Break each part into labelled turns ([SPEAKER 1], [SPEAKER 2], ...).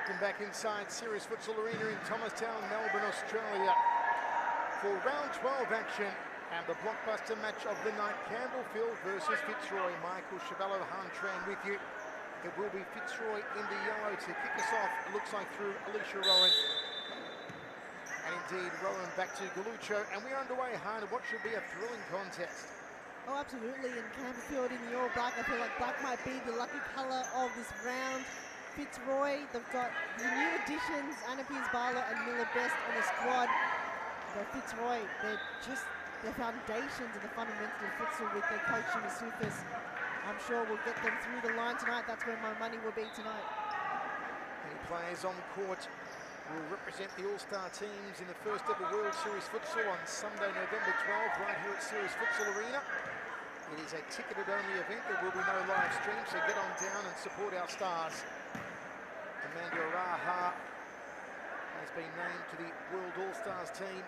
[SPEAKER 1] Welcome back inside Series Futsal Arena in Thomastown, Melbourne, Australia for round 12 action and the blockbuster match of the night, Campbellfield versus Fitzroy. Michael Chavallo-Hantran with you. It will be Fitzroy in the yellow to kick us off. It looks like through Alicia Rowan. And indeed, Rowan back to Galucho. And we're underway hard in what should be a thrilling contest.
[SPEAKER 2] Oh, absolutely. And Campbellfield in the all black, I feel like black might be the lucky colour of this round. Fitzroy, they've got the new additions, Anna Piers-Barlow and Miller Best on the squad. But Fitzroy, they're just the foundations and the fundamentals of futsal with their coach, Masufis. I'm sure we'll get them through the line tonight. That's where my money will be tonight.
[SPEAKER 1] The players on the court will represent the All-Star teams in the first ever World Series Futsal on Sunday, November 12, right here at Series Futsal Arena. It is a ticketed-only event. There will be no live stream, so get on down and support our stars. Amanda Araha has been named to the World All-Stars team.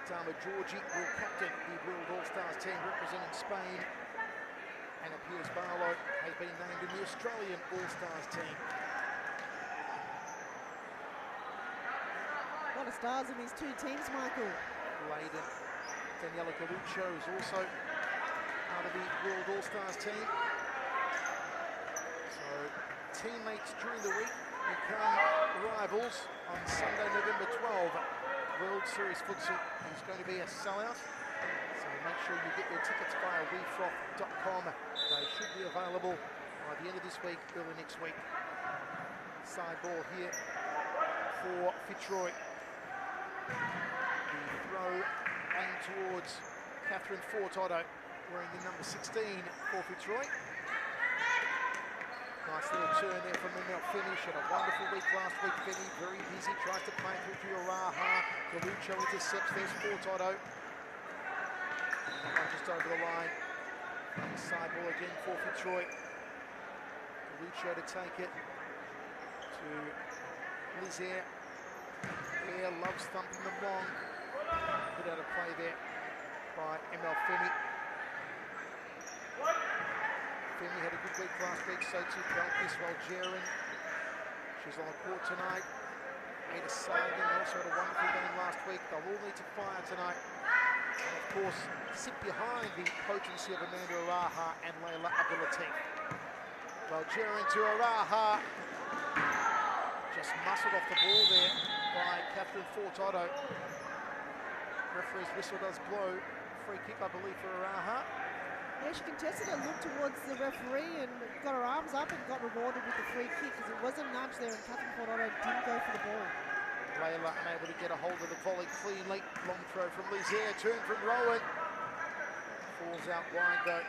[SPEAKER 1] Dama Georgie will captain the World All-Stars team representing Spain. Anna Piers-Barlow has been named in the Australian All-Stars team.
[SPEAKER 2] A lot of stars in these two teams, Michael.
[SPEAKER 1] Layden Daniela Galucho is also part of the World All-Stars team. So teammates during the week become rivals on Sunday, November 12. World Series Futsal is going to be a sellout. So make sure you get your tickets via wefroth.com. They should be available by the end of this week, early next week. Side ball here for Fitzroy. The throw aimed towards Catherine Furtado, wearing the number 16 for Fitzroy. Nice little turn there from Mel Finish. Had a wonderful week last week. Fini very busy, tries to play through to Araha. Galucho intercepts. There's Furtado. Just over the line. Side ball again for Fitzroy. Galucho to take it to Lizier. Air loves thumping them long. Good out of play there by ML Femi. Femi had a good week last week, so too Belkis, Walgerin. She's on the court tonight. Ada Sagan also had a wonderful game last week. They'll all need to fire tonight. And of course, sit behind the potency of Amanda Araha and Layla Abdulatif. Walgerin to Araha. Just muscled off the ball there by Catherine Furtado. Referee's whistle does blow. Free kick, I believe, for Araha.
[SPEAKER 2] Yeah, she contested a look towards the referee and got her arms up and got rewarded with the free kick because it was a nudge there and Catherine Furtado didn't go for the ball.
[SPEAKER 1] Layla unable to get a hold of the volley cleanly. Long throw from Lizier, turn from Rowan. Falls out wide though.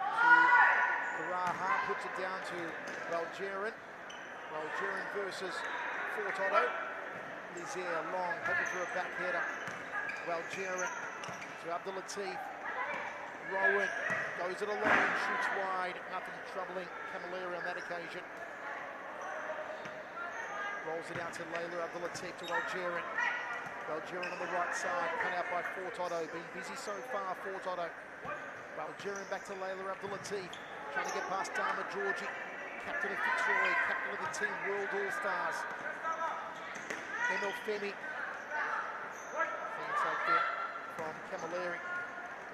[SPEAKER 1] To Araha, puts it down to Walgerin. Walgerin versus Furtado. Lizier long, hoping for a back header. Walgerin to Abdulatif. Rowan goes it alone, shoots wide, nothing troubling Camilleri on that occasion. Rolls it out to Layla Abdulatif to Walgerin. Walgerin on the right side, cut out by Furtado, been busy so far, Furtado. Walgerin back to Layla Abdulatif, trying to get past Dama Georgie, captain of Fitzroy, captain of the team World All-Stars. Emil Femi. Clean take there from Camilleri.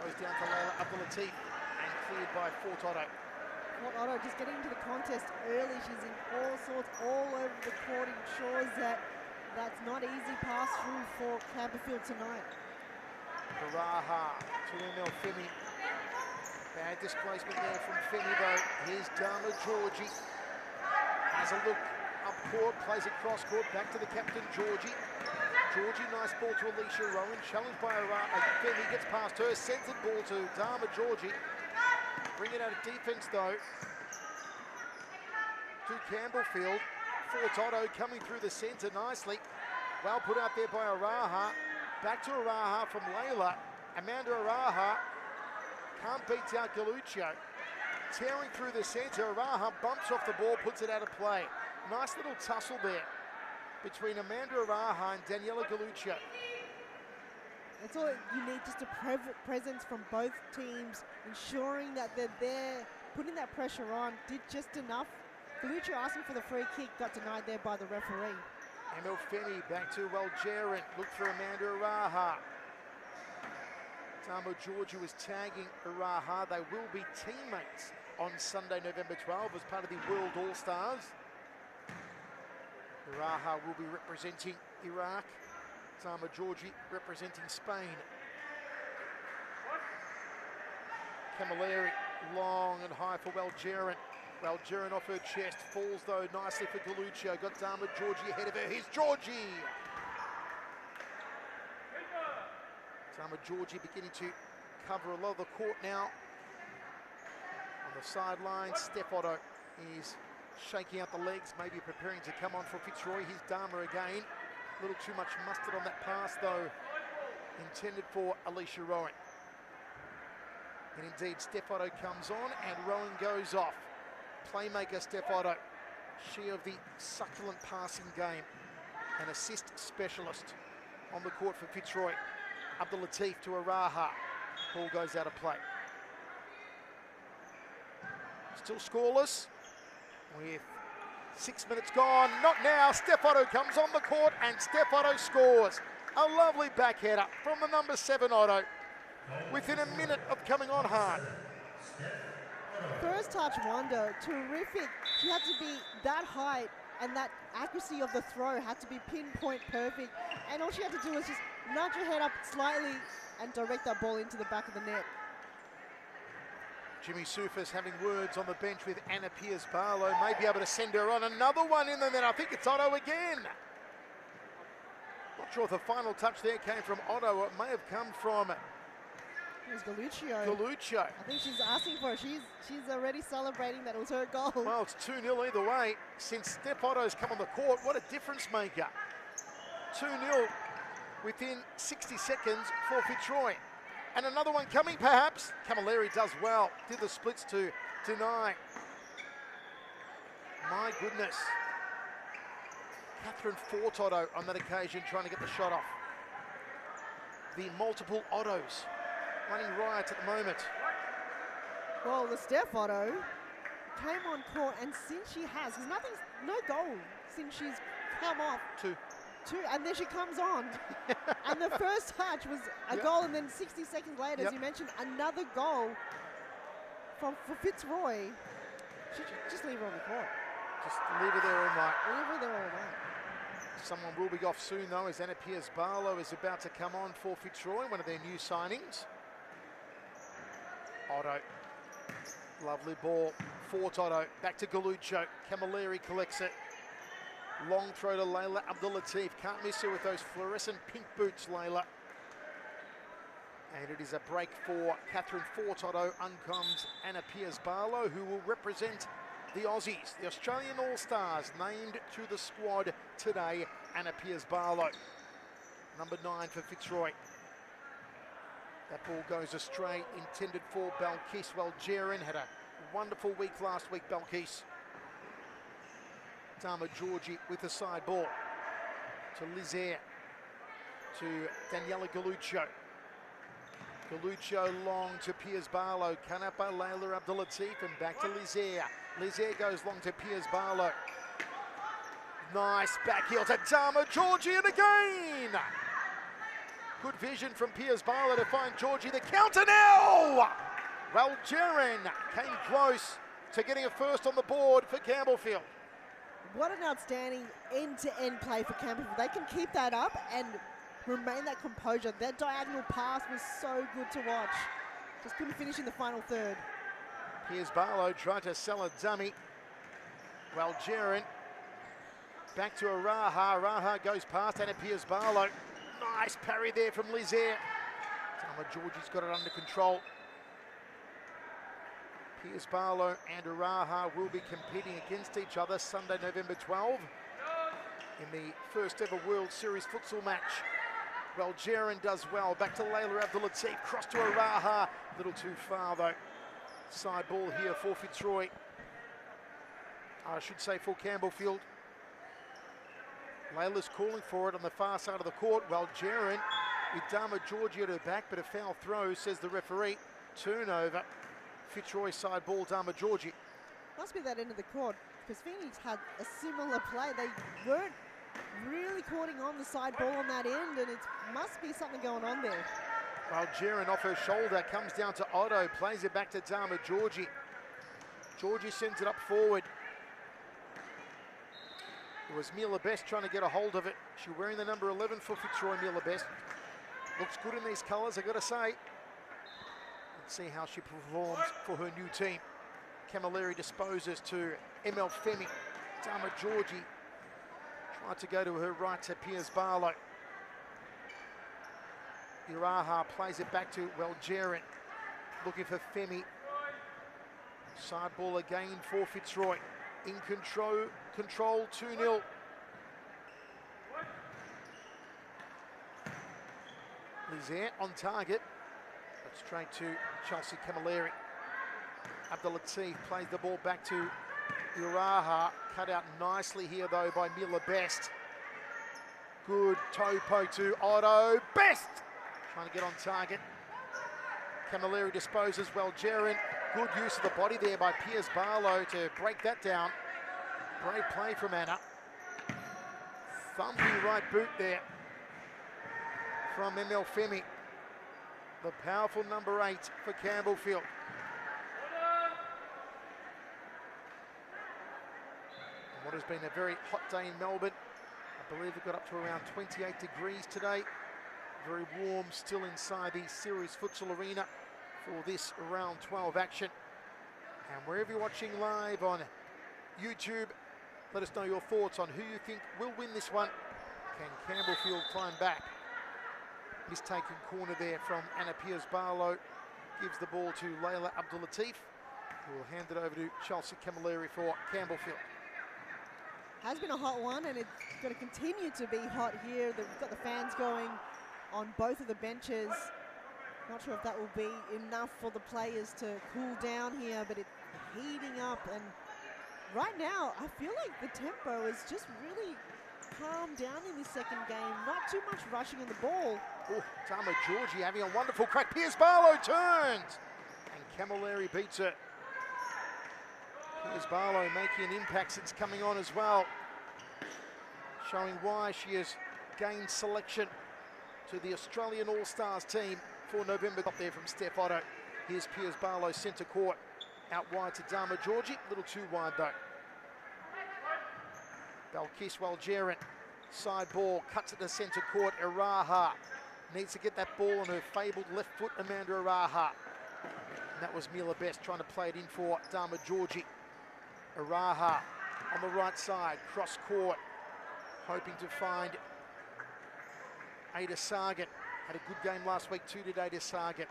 [SPEAKER 1] Goes down to Layla Abdulatif and cleared by Furtado.
[SPEAKER 2] Furtado just getting into the contest early. She's in all sorts, all over the court. It ensures that that's not easy pass through for Campbellfield tonight.
[SPEAKER 1] Araha to Emil Femi. Bad displacement there from Femi though. Here's Dama Georgie. Has a look up court, plays it cross court, back to the captain Georgie. Georgie, nice ball to Alicia Rowan, challenged by Femi, gets past her, sends the ball to Dama Georgie. Bring it out of defence though to Campbellfield. Furtado coming through the centre nicely. Well put out there by Araha. Back to Araha from Layla. Amanda Araha can't beat out Galucho. Tearing through the centre, Araha bumps off the ball, puts it out of play. Nice little tussle there between Amanda Araha and Daniela Galucho.
[SPEAKER 2] That's all you need, just a presence from both teams, ensuring that they're there, putting that pressure on, did just enough Galuccio asking for the free kick, got denied there by the referee.
[SPEAKER 1] Emil Femi back to Walgerin. Look for Amanda Araha. Damo Georgie was tagging Araha. They will be teammates on Sunday, November 12 as part of the World All-Stars. Araha will be representing Iraq. Damo Georgie representing Spain. Camilleri long and high for Walgerin. Walgerin off her chest, falls though nicely for Galuccio. Got Dama Georgie ahead of her. Here's Georgie. Dama Georgie beginning to cover a lot of the court now. On the sidelines, Steph Otto is shaking out the legs, maybe preparing to come on for Fitzroy. Here's Dama again. A little too much mustard on that pass though, intended for Alicia Rowan. And indeed, Steph Otto comes on and Rowan goes off. Playmaker Steph Otto, she of the succulent passing game, an assist specialist on the court for Fitzroy. Abdul Latif to Araha. Ball goes out of play. Still scoreless with 6 minutes gone. Not now. Steph Otto comes on the court and Steph Otto scores. A lovely back header from the number 7 Otto within a minute of coming on hard.
[SPEAKER 2] First touch wonder, terrific. She had to be that height and that accuracy of the throw had to be pinpoint perfect. And all she had to do was just nudge her head up slightly and direct that ball into the back of the net.
[SPEAKER 1] Jimmy Soufis having words on the bench with Anna Pierce-Barlow. May be able to send her on. Another one in the net. I think it's Otto again. Not sure if the final touch there came from Otto or it may have come from
[SPEAKER 2] It was Galuccio.
[SPEAKER 1] Galuccio.
[SPEAKER 2] I think she's asking for it. She's already celebrating that it was her goal.
[SPEAKER 1] Well, it's 2-0 either way. Since Steph Otto's come on the court, what a difference maker. 2-0 within 60 seconds for Fitzroy. And another one coming, perhaps. Camilleri does well. Did the splits to deny. My goodness. Catherine Fort Otto on that occasion trying to get the shot off. The multiple Ottos running riot at the moment.
[SPEAKER 2] Well, the Steph Otto came on court, and since she has, there's no goal since she's come off. Two, and then she comes on. And the first touch was a goal, and then 60 seconds later, as you mentioned, another goal for Fitzroy. Just leave her on the court.
[SPEAKER 1] Just leave her there all night.
[SPEAKER 2] Leave her there all night.
[SPEAKER 1] Someone will be off soon, though, as Anna Pierce-Barlow is about to come on for Fitzroy, one of their new signings. Otto, lovely ball. Fort Otto, back to Galuccio. Camilleri collects it. Long throw to Layla Abdul Latif. Can't miss her with those fluorescent pink boots, Layla. And it is a break for Catherine Fort Otto. On comes Anna Pierce-Barlow, who will represent the Aussies, the Australian All-Stars, named to the squad today. Anna Pierce-Barlow, number 9 for Fitzroy. That ball goes astray, intended for Balkis Walgerin. Had a wonderful week last week, Balkis. Dama Georgie with the side ball to Lizaire, to Daniela Galuccio. Galuccio long to Pierce-Barlow. Kanapa, Layla Abdul Latif, and back to Lizaire. Lizaire goes long to Pierce-Barlow. Nice back heel to Dama Georgie, and again! Good vision from Pierce-Barlow to find Georgie. The counter now! Walgerin came close to getting a first on the board for Campbellfield.
[SPEAKER 2] What an outstanding end-to-end play for Campbellfield. They can keep that up and remain that composure. That diagonal pass was so good to watch. Just couldn't finish in the final third.
[SPEAKER 1] Pierce-Barlow tried to sell a dummy. Walgerin back to Araha. Araha goes past Anna Pierce-Barlow. Nice parry there from Lizaire. Dama Georgie's got it under control. Pierce-Barlow and Araha will be competing against each other Sunday, November 12 in the first ever World Series futsal match. Walgerin does well. Back to Layla Abdul Latif. Cross to Araha. A little too far though. Side ball here for Fitzroy. I should say for Campbellfield. Layla's calling for it on the far side of the court. Walgerin with Dama Georgie at her back, but a foul throw, says the referee. Turnover. Fitzroy side ball, Dama Georgie.
[SPEAKER 2] Must be that end of the court, because Phoenix had a similar play. They weren't really courting on the side ball on that end, and it must be something going on there.
[SPEAKER 1] Well, Jaren off her shoulder, comes down to Otto, plays it back to Dama Georgie. Georgie sends it up forward. It was Mila Best trying to get a hold of it. She's wearing the number 11 for Fitzroy, Mila Best. Looks good in these colours, I've got to say. Let's see how she performs for her new team. Camilleri disposes to ML Femi. Dama Georgie tried to go to her right to Piers Barlow. Iraha plays it back to, well, Jaren. Looking for Femi. Side ball again for Fitzroy. In control 2-0. Lizaire on target, but straight to Chelsea Camilleri. Abdelatif plays the ball back to Iraha. Cut out nicely here though by Mila Best. Good toe poke to Otto. Best! Trying to get on target. Camilleri disposes well. Jaren, good use of the body there by Piers Barlow to break that down. Great play from Anna. Thumpy right boot there from ML Femi. The powerful number 8 for Campbellfield. What has been a very hot day in Melbourne. I believe it got up to around 28 degrees today. Very warm still inside the Series Futsal Arena for this round 12 action. And wherever you're watching live on YouTube, let us know your thoughts on who you think will win this one. Can Campbellfield climb back? Mistaken corner there from Anna Piers Barlow. Gives the ball to Layla Abdulatif, who will hand it over to Chelsea Camilleri for Campbellfield.
[SPEAKER 2] Has been a hot one, and it's going to continue to be hot here. We've got the fans going on both of the benches. Not sure if that will be enough for the players to cool down here, but it's heating up. And right now, I feel like the tempo is just really calmed down in this second game. Not too much rushing in the ball.
[SPEAKER 1] Oh, Dama Georgie having a wonderful crack. Piers Barlow turns, and Camilleri beats her. Piers Barlow making an impact since coming on as well, showing why she has gained selection to the Australian All-Stars team for November. Up there from Steph Otto. Here's Piers Barlow centre court, out wide to Dama Georgie, a little too wide though. Balkis Waljaren, side ball, cuts it to centre court. Iraha needs to get that ball on her fabled left foot, Amanda Iraha. And that was Mila Best trying to play it in for Dama Georgie. Iraha on the right side, cross court, hoping to find Ada Sargent. Had a good game last week too, did Ada Sargent.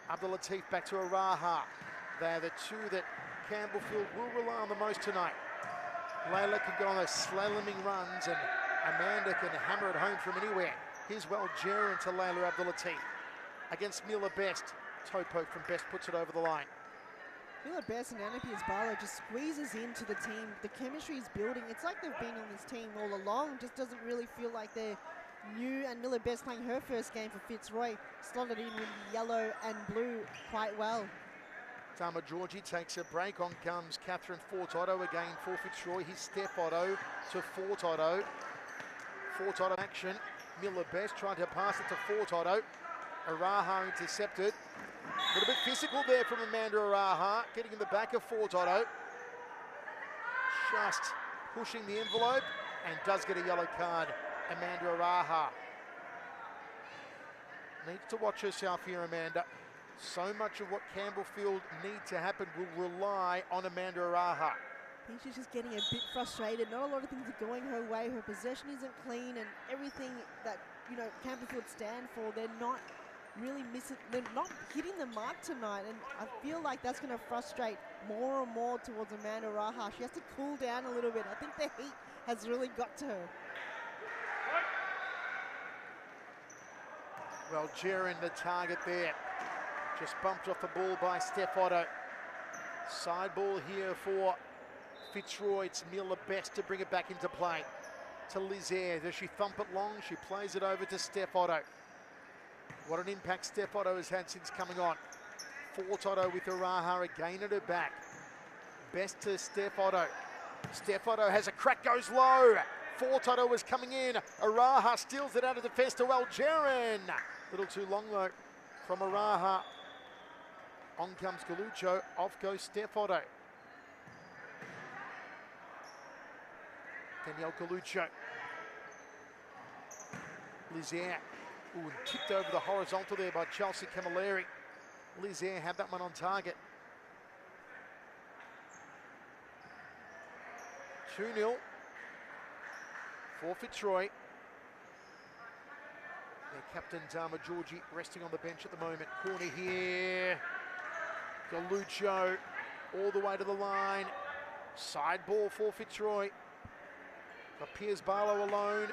[SPEAKER 1] Abdulatif back to Iraha. They're the two that Campbellfield will rely on the most tonight. Layla can go on those slaloming runs, and Amanda can hammer it home from anywhere. Here's well Jaren to Layla Abdulatif. Against Mila Best. Toe poke from Best puts it over the line.
[SPEAKER 2] Mila Best and Anna Piers Barlow just squeezes into the team. The chemistry is building. It's like they've been on this team all along. Just doesn't really feel like they're new. And Mila Best playing her first game for Fitzroy, slotted in with yellow and blue quite well.
[SPEAKER 1] Dama Georgie takes a break. On comes Catherine Fort Otto again for Fitzroy. Here's Steph Otto to Fort Otto. Fort Otto action. Mila Best trying to pass it to Fort Otto. Iraha intercepted. A little bit physical there from Amanda Iraha, getting in the back of Fort Otto. Just pushing the envelope, and does get a yellow card. Amanda Iraha needs to watch herself here, Amanda. So much of what Campbellfield need to happen will rely on Amanda Iraha.
[SPEAKER 2] I think she's just getting a bit frustrated. Not a lot of things are going her way. Her possession isn't clean, and everything that, you know, Campbellfield stand for, they're not really missing. They're not hitting the mark tonight, and I feel like that's going to frustrate more and more towards Amanda Iraha. She has to cool down a little bit. I think the heat has really got to her.
[SPEAKER 1] Well, Jaren the target there. Just bumped off the ball by Steph Otto. Side ball here for Fitzroy. It's Mila Best to bring it back into play. To Lizaire. Does she thump it long? She plays it over to Steph Otto. What an impact Steph Otto has had since coming on. Fort Otto with Iraha again at her back. Best to Steph Otto. Steph Otto has a crack, goes low. Fort Otto was coming in. Araha steals it out of defence to Algerin. Little too long though from Araha. On comes Galucho, off goes Steph Otto. Danielle Galucho. Lizier. Ooh, and tipped over the horizontal there by Chelsea Camilleri. Lizier had that one on target. 2-0 for Fitzroy. Their captain, Dama Georgie, resting on the bench at the moment. Corner here. Galucho all the way to the line. Side ball for Fitzroy. Got Piers Barlow alone.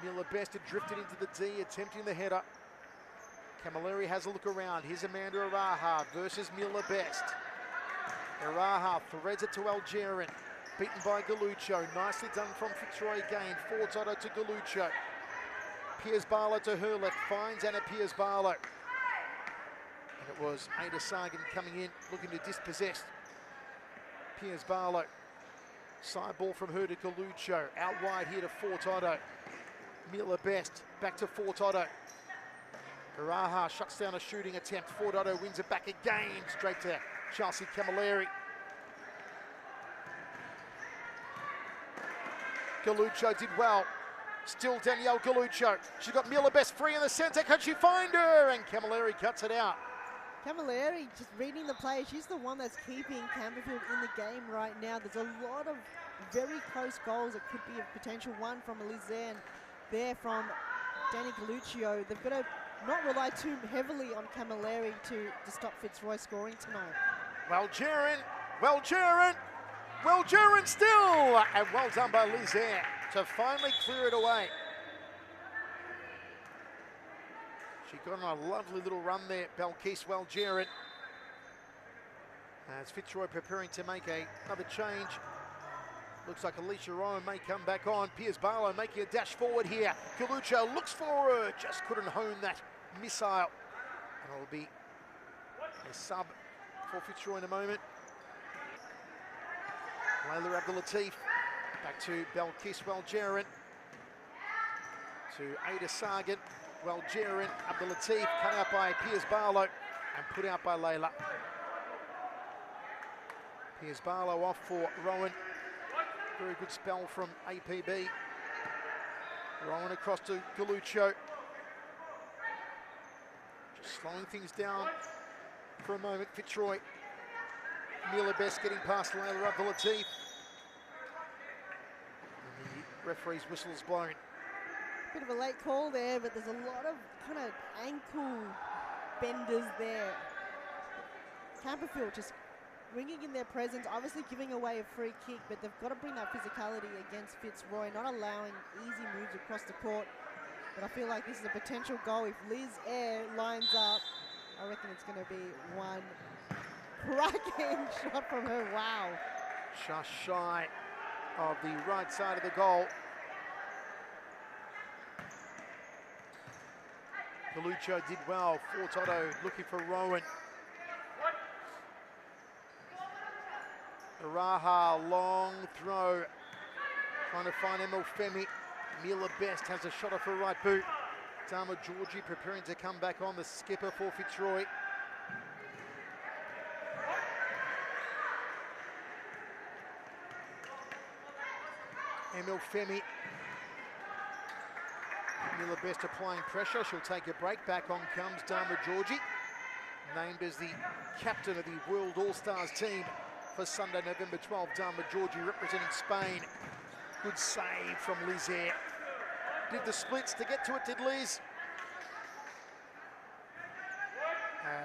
[SPEAKER 1] Miller Best had drifted into the D, attempting the header. Camilleri has a look around. Here's Amanda Araha versus Miller Best. Araha threads it to Algerin. Beaten by Galucho. Nicely done from Fitzroy again. Fort Otto to Galucho. Piers Barlow to her left. Finds Anna Piers Barlow. And it was Ada Sargan coming in, looking to dispossess Piers Barlow. Side ball from her to Galucho. Out wide here to Fort Otto. Miller Best back to Fort Otto. Araha shuts down a shooting attempt. Fort Otto wins it back again, straight to Chelsea Camilleri. Galucho did well. Still Danielle Galucho. She's got Miller Best free in the centre. Can she find her? And Camilleri cuts it out.
[SPEAKER 2] Camilleri just reading the play. She's the one that's keeping Campbellfield in the game right now. There's a lot of very close goals. It could be a potential one from Elizanne. There from Danny Galuccio. They've got to not rely too heavily on Camilleri to stop Fitzroy scoring tonight. Well, Jaron still! And well done by Lizaire to finally clear it away. She got on a lovely little run there, Belkis Welgerin. As Fitzroy preparing to make another change. Looks like Alicia Rowan may come back on. Piers Barlow making a dash forward here. Galucho looks for her, just couldn't hone that missile. And it'll be a sub for Fitzroy in a moment. Layla Abdulatif back to Belkis Welgerin. To Ada Sargan. Welgerin, Abdulatif cut out by Piers Barlow and put out by Layla. Piers Barlow off for Rowan. Very good spell from APB. Rowan across to Galucho. Just slowing things down for a moment. Fitzroy. Miller Best getting past Layla Abdulatif. And the referee's whistle is blown. Bit of a late call there, but there's a lot of kind of ankle benders there. Campbellfield just ringing in their presence, obviously giving away a free kick, but they've got to bring that physicality against Fitzroy, not allowing easy moves across the court. But I feel like this is a potential goal. If Liz Air lines up, I reckon it's going to be one cracking shot from her. Wow.
[SPEAKER 1] Just shy of the right side of the goal. Galucho did well. Fort Otto looking for Rowan. Araha, long throw. Trying to find Emil Femi. Mila Best has a shot off her right boot. Dama Georgie preparing to come back on, the skipper for Fitzroy. Emil Femi. Miller Best applying pressure. She'll take a break. Back on comes Dama Georgie, named as the captain of the World All-Stars team for Sunday, November 12. Dama Georgie representing Spain. Good save from Liz Air. Did the splits to get to it, did Liz?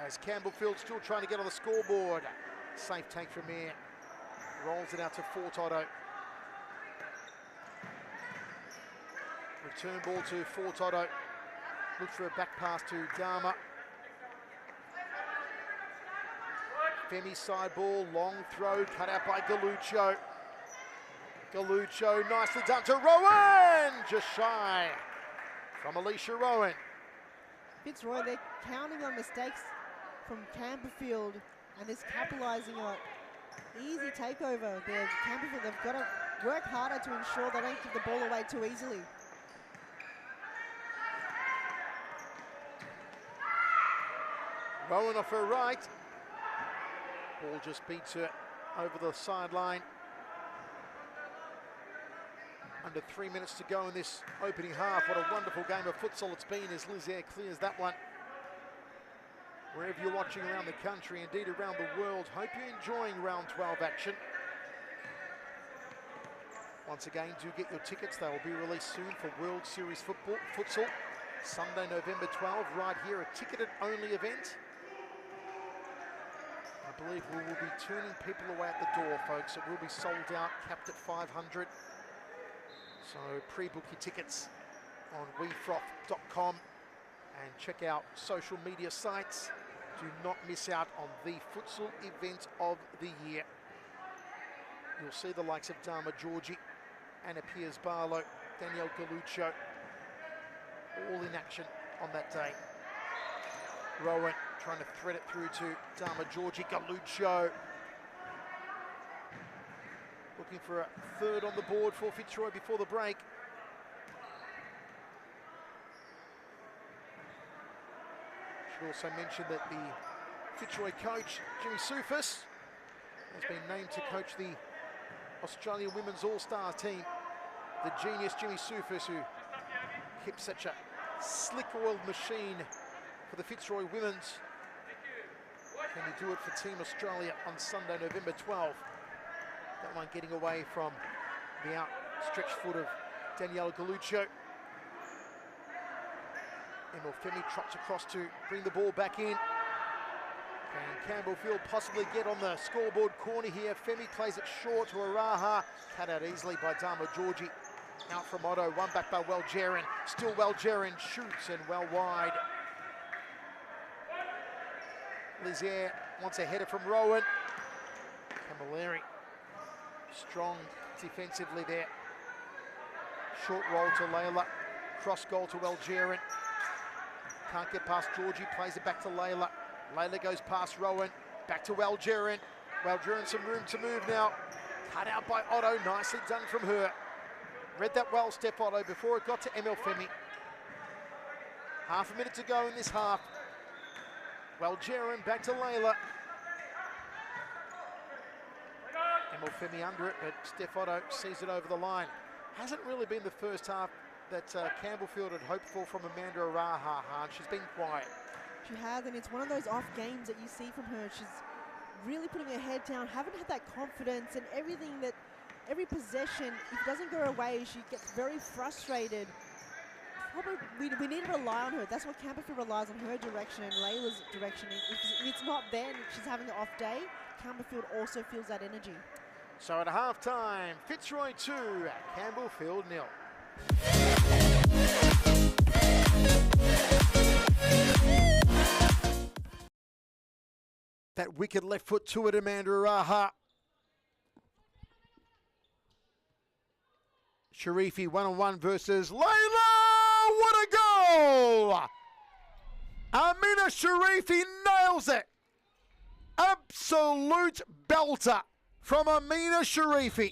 [SPEAKER 1] As Campbellfield still trying to get on the scoreboard. Safe take from Air. Rolls it out to Fort Otto. Return ball to Fort Otto. Look for a back pass to Dama. Femi side ball, long throw, cut out by Galucho. Galucho, nicely done to Rowan! Just shy from Alicia Rowan.
[SPEAKER 2] Fitzroy, they're counting on mistakes from Campbellfield and is capitalising on it. Easy takeover there. Campbellfield, they've got to work harder to ensure they don't give the ball away too easily.
[SPEAKER 1] Rowan off her right. Ball just beats her over the sideline. Under 3 minutes to go in this opening half. What a wonderful game of futsal it's been as Lizaire clears that one. Wherever you're watching around the country, indeed around the world, hope you're enjoying round 12 action. Once again, do get your tickets. They will be released soon for World Series Futsal. Sunday, November 12, right here, a ticketed only event. I believe we will be turning people away at the door, folks. It will be sold out, capped at 500. So pre-book your tickets on wefroth.com and check out social media sites. Do not miss out on the futsal event of the year. You'll see the likes of Dharma Georgie, Anna Piers-Barlow, Danielle Galluccio, all in action on that day. Rowan trying to thread it through to Dharma Georgie, Galluccio. Looking for a third on the board for Fitzroy before the break. Should also mention that the Fitzroy coach, Jimmy Soufis, has been named to coach the Australian Women's All-Star team. The genius Jimmy Soufis, who keeps such a slick-oiled machine for the Fitzroy Women's. Can he do it for Team Australia on Sunday, November 12th? That one getting away from the outstretched foot of Danielle Galluccio. Emil Femi trots across to bring the ball back in. Can Campbellfield possibly get on the scoreboard corner here? Femi plays it short to Araha. Cut out easily by Dharma Georgie. Out from Otto, one back by Welgerin. Still Welgerin shoots and well wide. Lizaire wants a header from Rowan. Camilleri strong defensively there. Short roll to Layla. Cross goal to Welgerin. Can't get past Georgie, plays it back to Layla. Layla goes past Rowan, back to Welgerin. Welgerin some room to move now. Cut out by Otto, nicely done from her. Read that well, Steph Otto, before it got to Emil Femi. Half a minute to go in this half. Welgerin back to Layla. Emil Femi under it, but Steph Otto sees it over the line. Hasn't really been the first half that Campbellfield had hoped for from Amanda Araha. She's been quiet.
[SPEAKER 2] She has, and it's one of those off games that you see from her. She's really putting her head down, haven't had that confidence, and every possession, if it doesn't go her way, she gets very frustrated. Probably, we need to rely on her. That's what Campbellfield relies on, her direction and Layla's direction. If it's not there and she's having an off day, Campbellfield also feels that energy.
[SPEAKER 1] So at half-time, Fitzroy 2, Campbellfield 0. That wicked left foot to it, Amanda Araha. Sharifi one-on-one versus Layla. What a goal! Amina Sharifi nails it. Absolute belter from Amina Sharifi.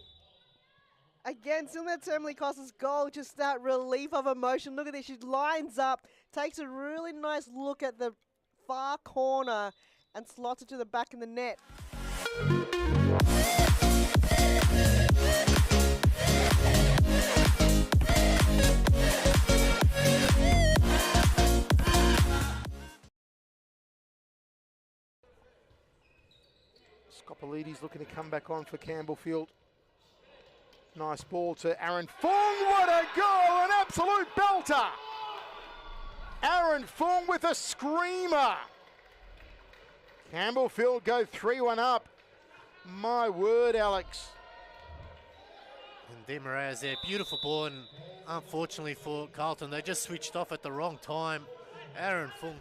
[SPEAKER 2] Again, similar to Emily Costa's goal, just that relief of emotion. Look at this, she lines up, takes a really nice look at the far corner and slots it to the back of the net.
[SPEAKER 1] Scopolides looking to come back on for Campbellfield. Nice ball to Aaron Fong. What a goal! An absolute belter! Aaron Fong with a screamer. Campbellfield go 3-1 up. My word, Alex.
[SPEAKER 3] And De Moraes there, beautiful ball, and unfortunately for Carlton, they just switched off at the wrong time. Aaron Fong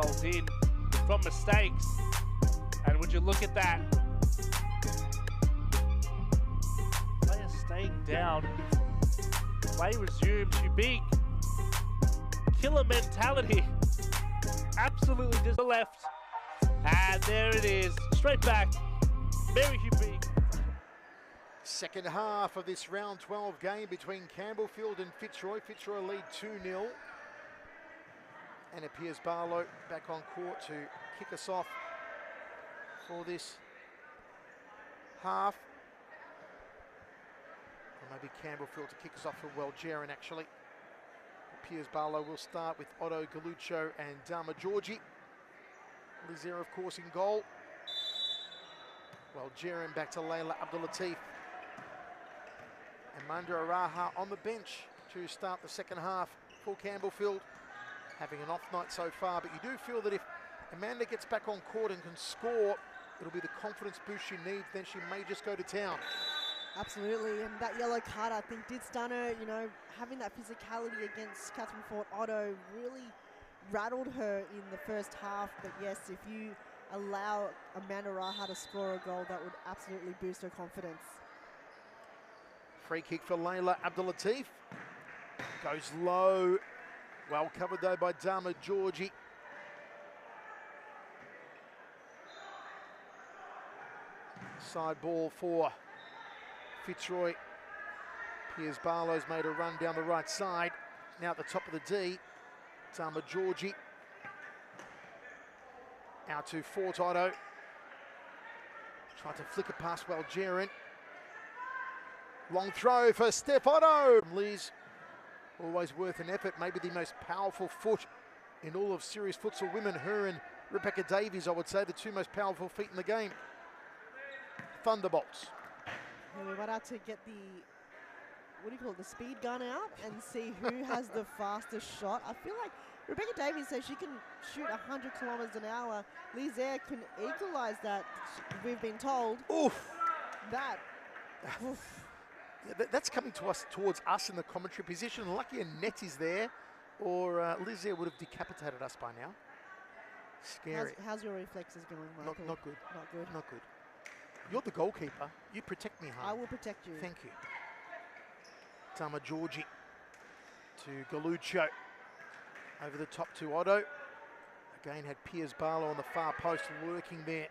[SPEAKER 4] goals in from mistakes. And would you look at that? Player staying down. Play resumes. You big killer mentality. Absolutely to the left. And there it is. Straight back. Mary Hugh Big.
[SPEAKER 1] Second half of this round 12 game between Campbellfield and Fitzroy. Fitzroy lead 2-0. Anna Piers-Barlow back on court to kick us off for this half. Or maybe Campbellfield to kick us off for Welgerin actually. Piers-Barlow will start with Otto Galuccio and Dama Georgie. Lizier, of course, in goal. Welgerin back to Layla Abdul-Latif. Amanda Araha on the bench to start the second half for Campbellfield. Having an off night so far, but you do feel that if Amanda gets back on court and can score, it'll be the confidence boost she needs, then she may just go to town.
[SPEAKER 2] Absolutely, and that yellow card I think did stun her. You know, having that physicality against Catherine Fort Otto really rattled her in the first half. But yes, if you allow Amanda Raha to score a goal, that would absolutely boost her confidence.
[SPEAKER 1] Free kick for Layla Abdul-Latif. Goes low. Well covered though by Dama Georgie. Side ball for Fitzroy. Piers-Barlow's made a run down the right side. Now at the top of the D, Dama Georgie. Out to Fort Otto. Tried to flick it past Welgerin. Long throw for Steph Otto. Lee's always worth an effort. Maybe the most powerful foot in all of series futsal women. Her and Rebecca Davies, I would say, the two most powerful feet in the game. Thunderbolts.
[SPEAKER 2] Yeah, we're about to get the, what do you call it, the speed gun out and see who has the fastest shot. I feel like Rebecca Davies says she can shoot 100 kilometers an hour. Lizier can equalize that, we've been told.
[SPEAKER 1] Oof.
[SPEAKER 2] That. Oof.
[SPEAKER 1] Yeah, that's coming to us, towards us in the commentary position. Lucky Annette is there, or Lizier would have decapitated us by now. Scary.
[SPEAKER 2] How's your reflexes going, Michael?
[SPEAKER 1] Not good.
[SPEAKER 2] Not good.
[SPEAKER 1] Not good. You're the goalkeeper. You protect me, hon.
[SPEAKER 2] I will protect you.
[SPEAKER 1] Thank you. Dama Georgie to Galuccio. Over the top to Otto. Again had Piers-Barlow on the far post lurking there.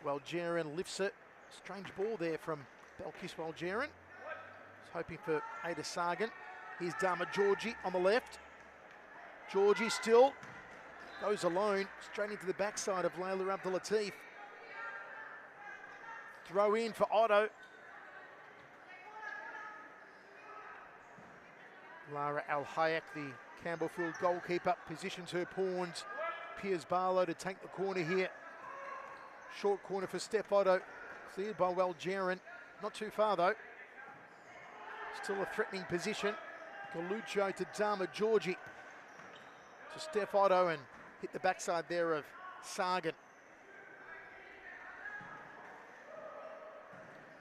[SPEAKER 1] Welgerin lifts it. Strange ball there from Belkis Welgerin. Hoping for Ada Sargent. Here's Dama Georgie on the left. Georgie still goes alone, straight into the backside of Layla Abdul-Latif. Throw in for Otto. Lara Al-Hayek, the Campbellfield goalkeeper, positions her pawns. Piers-Barlow to take the corner here. Short corner for Steph Otto. Cleared by Welgerin. Not too far though. Still a threatening position. Galuccio to Dama Georgie. To Steph Otto and hit the backside there of Sargent.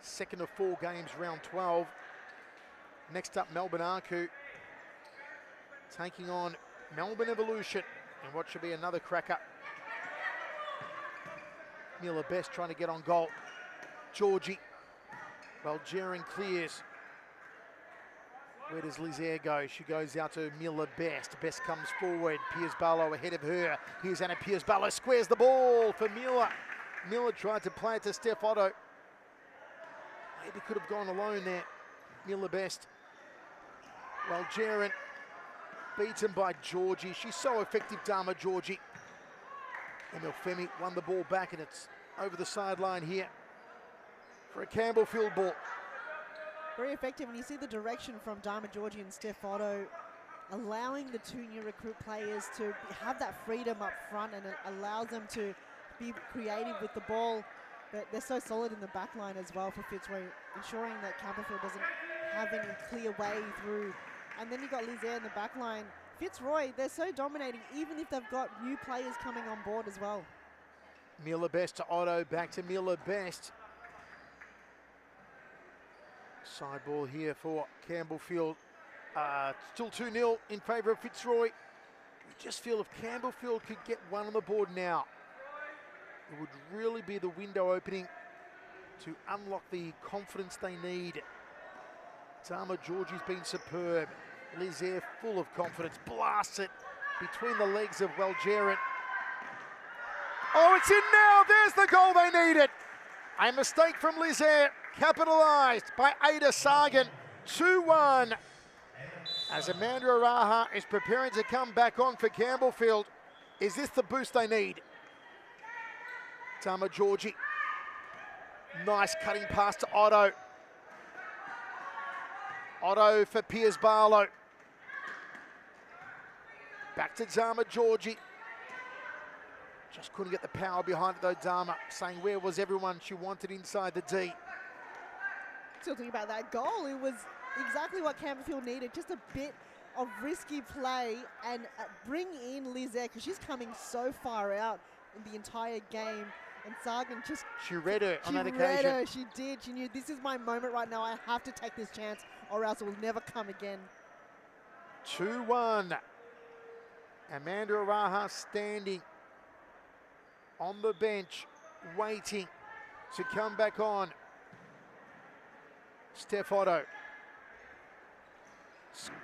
[SPEAKER 1] Second of 4 games, round 12. Next up, Melbourne Arcu taking on Melbourne Evolution and what should be another cracker. Mila Best trying to get on goal. Georgie. Welgerin clears. Where does Lizier go? She goes out to Mila Best. Best comes forward. Piers-Barlow ahead of her. Here's Anna Piers-Barlow. Squares the ball for Mila. Mila tried to play it to Steph Otto. Maybe could have gone alone there. Mila Best. Welgerin beaten by Georgie. She's so effective, Dama Georgie. Emil Femi won the ball back and it's over the sideline here for a Campbellfield ball.
[SPEAKER 2] Very effective, and you see the direction from Dama Georgie and Steph Otto, allowing the 2 new recruit players to have that freedom up front, and it allows them to be creative with the ball. But they're so solid in the back line as well for Fitzroy, ensuring that Campbellfield doesn't have any clear way through. And then you've got Lizier in the back line. Fitzroy, they're so dominating, even if they've got new players coming on board as well.
[SPEAKER 1] Mila Best to Otto, back to Mila Best. Side ball here for Campbellfield. Still 2-0 in favour of Fitzroy. just feel if Campbellfield could get one on the board now, it would really be the window opening to unlock the confidence they need. Tama Georgie's been superb. Lizaire full of confidence, blasts it between the legs of Walgerin. Oh, it's in now, there's the goal they needed. A mistake from Lizaire, capitalised by Ada Sargan, 2-1. As Amanda Araha is preparing to come back on for Campbellfield. Is this the boost they need? Tama Georgie, nice cutting pass to Otto. Otto for Piers Barlow. Back to Tama Georgie. Just couldn't get the power behind it though, Dama, saying where was everyone she wanted inside the D.
[SPEAKER 2] Still thinking about that goal. It was exactly what Campbellfield needed. Just a bit of risky play and bring in Lizaire, because she's coming so far out in the entire game. And Sargan just...
[SPEAKER 1] She read her on that occasion.
[SPEAKER 2] She read her, she did. She knew this is my moment right now. I have to take this chance or else it will never come again.
[SPEAKER 1] 2-1. Amanda Araha standing on the bench, waiting to come back on. Steph Otto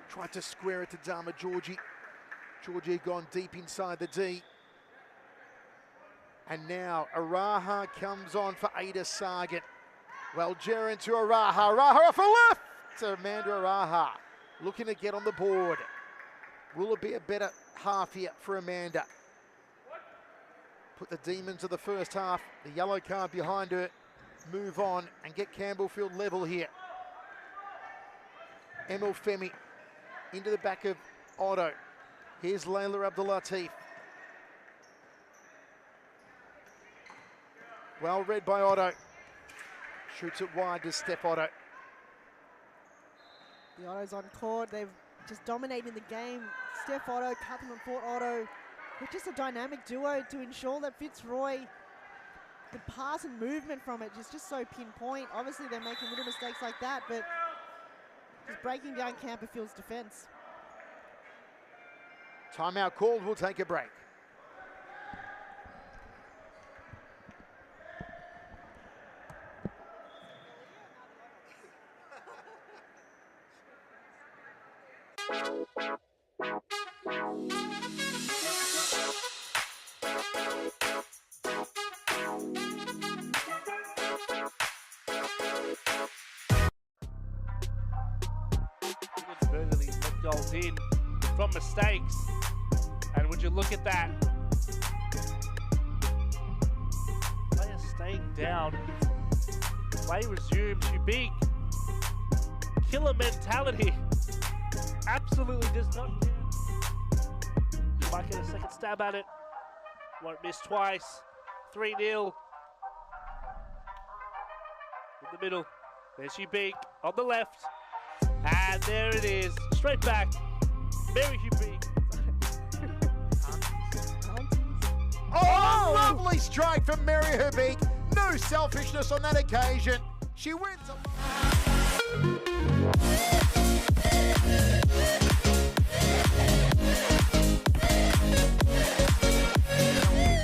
[SPEAKER 1] tried to square it to Tama Georgie. Georgie gone deep inside the D. And now Araha comes on for Ada Sargan. Walgerin to Araha. Araha off a left to Amanda Araha. Looking to get on the board. Will it be a better half here for Amanda? Put the Demons of the first half, the yellow card behind her, move on and get Campbellfield level here. Emil Femi into the back of Otto. Here's Layla Abdul-Latif. Well read by Otto. Shoots it wide to Steph Otto.
[SPEAKER 2] The Otto's on court. They've just dominated the game. Steph Otto, Catherine and Fort Otto. They're just a dynamic duo to ensure that Fitzroy, the pass and movement from it is just so pinpoint. Obviously, they're making little mistakes like that, but just breaking down Campbellfield's defense.
[SPEAKER 1] Timeout called. We'll take a break.
[SPEAKER 4] Inadvertently let goals in from mistakes, and would you look at that? Player staying down. Play resumes. You big killer mentality. Absolutely does not. Might get a second stab at it. Won't miss twice. 3-0. In the middle. There's Hubig on the left. And there it is. Straight back. Mary Hubig.
[SPEAKER 1] Oh, lovely strike from Mary Hubig. No selfishness on that occasion. She wins.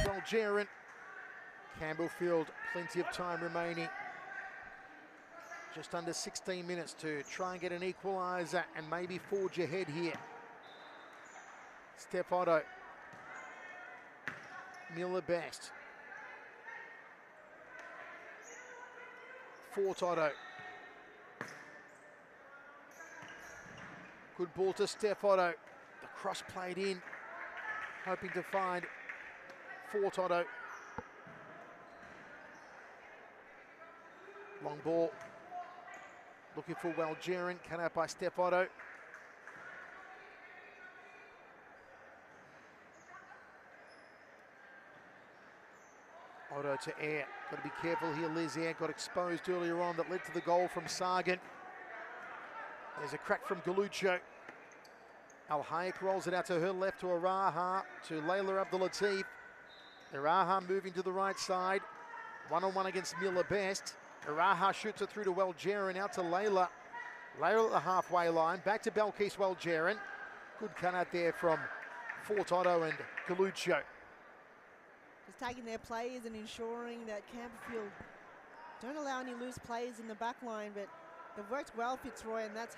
[SPEAKER 1] Walgerin. Campbellfield, plenty of time remaining. Just under 16 minutes to try and get an equaliser and maybe forge ahead here. Steph Otto. Miller Best. Fort Otto. Good ball to Steph Otto. The cross played in. Hoping to find Fort Otto. Long ball. Looking for Walgerin, cut out by Steph Otto. Otto to Air. Got to be careful here. Liz Air got exposed earlier on that led to the goal from Sargan. There's a crack from Galucho. Al Hayek rolls it out to her left to Araha, to Layla Abdul-Latif. Araha moving to the right side. One-on-one against Miller Best. Araha shoots it through to Walgerin, out to Layla. Layla at the halfway line, back to Belkis Walgerin. Good cut out there from Fortotto and Galuccio.
[SPEAKER 2] Just tagging their players and ensuring that Campbellfield don't allow any loose players in the back line, but they've worked well, Fitzroy, and that's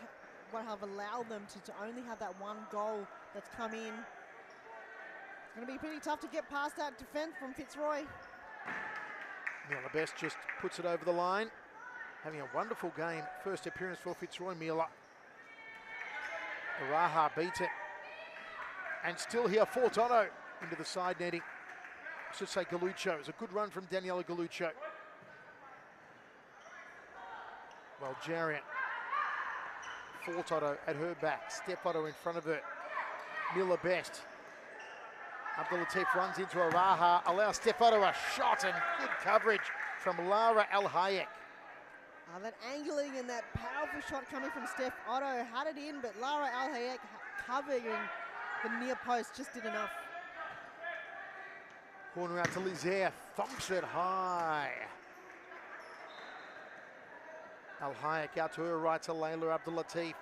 [SPEAKER 2] what have allowed them to only have that one goal that's come in. It's going to be pretty tough to get past that defence from Fitzroy.
[SPEAKER 1] Miller Best just puts it over the line. Having a wonderful game. First appearance for Fitzroy. Miller. Araha beat it. And still here, Fortotto into the side netting. I should say Galuccio. It's a good run from Daniela Galuccio. Well, Jarian. Fortotto at her back. Stepotto in front of her. Miller Best. Abdulatif runs into Araha. Allows Stepotto a shot and good coverage from Lara Al Hayek.
[SPEAKER 2] That angling and that powerful shot coming from Steph Otto had it in, but Lara Al Hayek covering the near post just did enough.
[SPEAKER 1] Corner out to Lizaire, thumps it high. Al Hayek out to her right to Layla Abdulatif.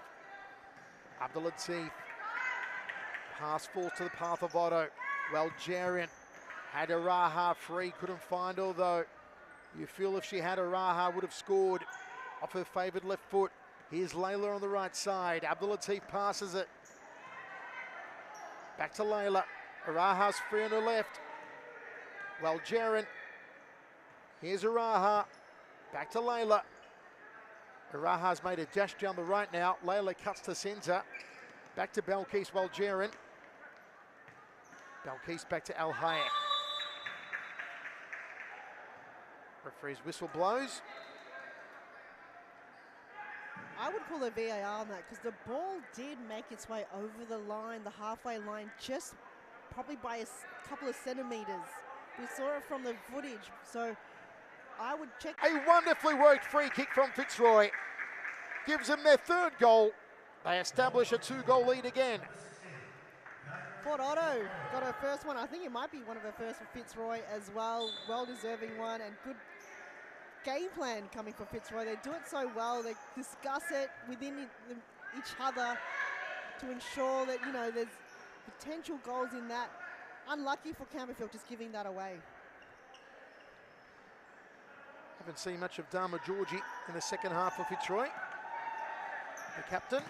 [SPEAKER 1] Abdulatif. Pass falls to the path of Otto. Well, Jarian had Araha free, couldn't find her though. You feel if she had Araha would have scored off her favoured left foot. Here's Layla on the right side. Abdulatif passes it. Back to Layla. Araha's free on her left. Well, Jaren. Here's Araha. Back to Layla. Araha's made a dash down the right now. Layla cuts to centre. Back to Belkis, well, Jaren. Belkis back to Al Hayek. Referee's whistle blows.
[SPEAKER 2] I would call a VAR on that because the ball did make its way over the line, the halfway line, just probably by a couple of centimetres. We saw it from the footage, so I would check.
[SPEAKER 1] A wonderfully worked free kick from Fitzroy. Gives them their third goal. They establish a 2-goal lead again.
[SPEAKER 2] Fortotto got her first one. I think it might be one of her first for Fitzroy as well. Well-deserving one and good game plan coming from Fitzroy. They do it so well. They discuss it within each other to ensure that, you know, there's potential goals in that. Unlucky for Campbellfield just giving that away.
[SPEAKER 1] Haven't seen much of Dharma Georgie in the second half for Fitzroy. The captain.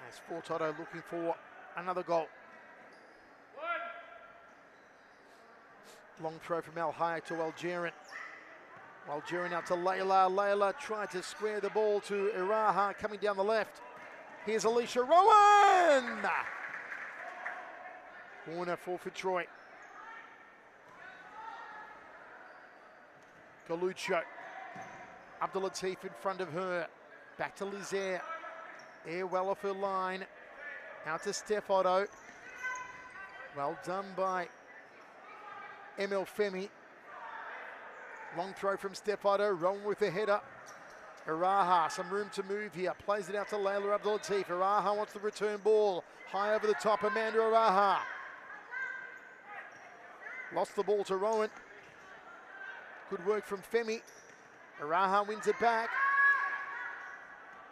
[SPEAKER 1] As Fortotto looking for another goal. Long throw from Al Hayek to Algerin. Algerin out to Layla. Layla tried to square the ball to Iraha coming down the left. Here's Alicia Rowan! Corner for Fitzroy. Galuccio. Abdulatif in front of her. Back to Lizaire. Air well off her line. Out to Steph Otto. Well done by Emil Femi. Long throw from Steph Otto. Rowan with the header. Iraha, some room to move here. Plays it out to Layla Abdulatif. Iraha wants the return ball. High over the top, Amanda Iraha. Lost the ball to Rowan. Good work from Femi. Iraha wins it back.